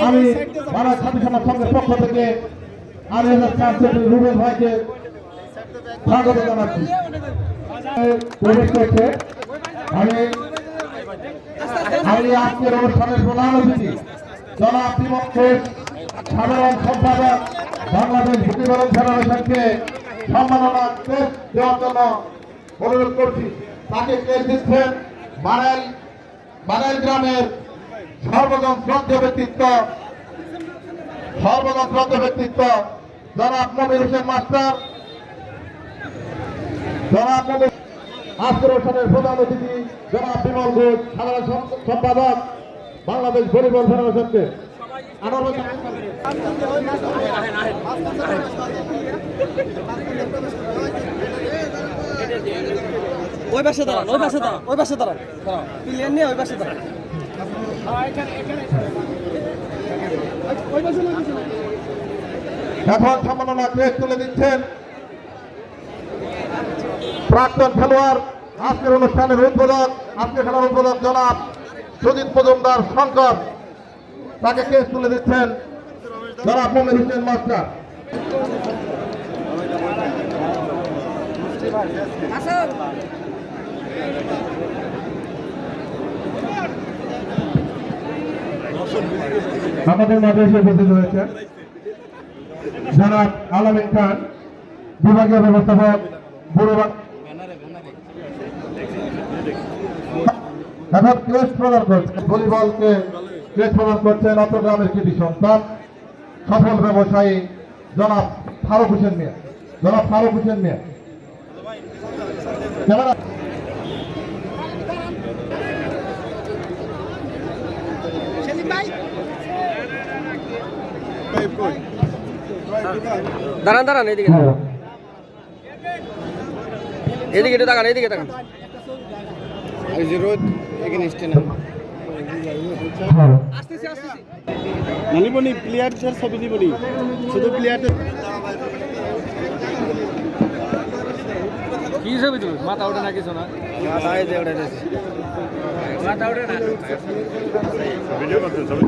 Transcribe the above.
আমি বাংলাদেশ ছাত্র সমাজ সংঘের পক্ষ থেকে রুবেল ভাইকে স্বাগত জানাচ্ছি। প্রবেশ করছে আমি আজকের অনুষ্ঠানের প্রধান অতিথি জনাব বিমল ঘোষ, সাধারণ সম্পাদক বাংলাদেশ ভূমিবরণ ফেডারেশনকে সম্মাননা ক্রেস্ট দেওয়ার জন্য অনুরোধ করছি। তাকে ক্রেস্ট দিচ্ছেন বানাইল গ্রামের সর্বজন শ্রদ্ধেয় ব্যক্তিত্ব জনাব মমির হোসেন মাস্টার। আজকের অনুষ্ঠানের প্রধান অতিথি জনাব বিমল ঘোষ, সাধারণ সম্পাদক বাংলাদেশ ভলিবল ফেডারেশনকে ওই পাশে দাঁড়ান, প্লেয়ার নিয়ে ওই পাশে দাঁড়ান। এখন সম্মাননা ক্রেস্ট তুলে দিচ্ছেন প্রাক্তন খেলোয়াড়, আজকের অনুষ্ঠানের উদ্বোধক, আজকের খেলার উদ্বোধক জনাব সুজিত মজুমদার শঙ্কর। তাকে ক্রেস্ট তুলে দিচ্ছেন জনাব মমির হোসেন মাস্টার। আমাদের মাঝে এসে উপস্থিত হয়েছে জনাব আলামিন খান, বিভাগীয় ব্যবস্থাপক এখন ক্রেস্ট প্রদান করছেন ভলিবলকে ক্রেস্ট প্রদান করছেন চট্টগ্রামের কৃতি সন্তান, সফল ব্যবসায়ী জনাব ফারুক হোসেন মিয়া। ক্যামেরা দাঁড়ান, এদিকে একটু তাকান, এদিকে তাকান। নিবনি প্লেয়ারদের ছবি নিবনি, শুধু প্লেয়ারদের কি ছবি তুমি? মাথা ওঠে না কিছু না, মাথা ওঠে না। ভিডিও করতে ছবি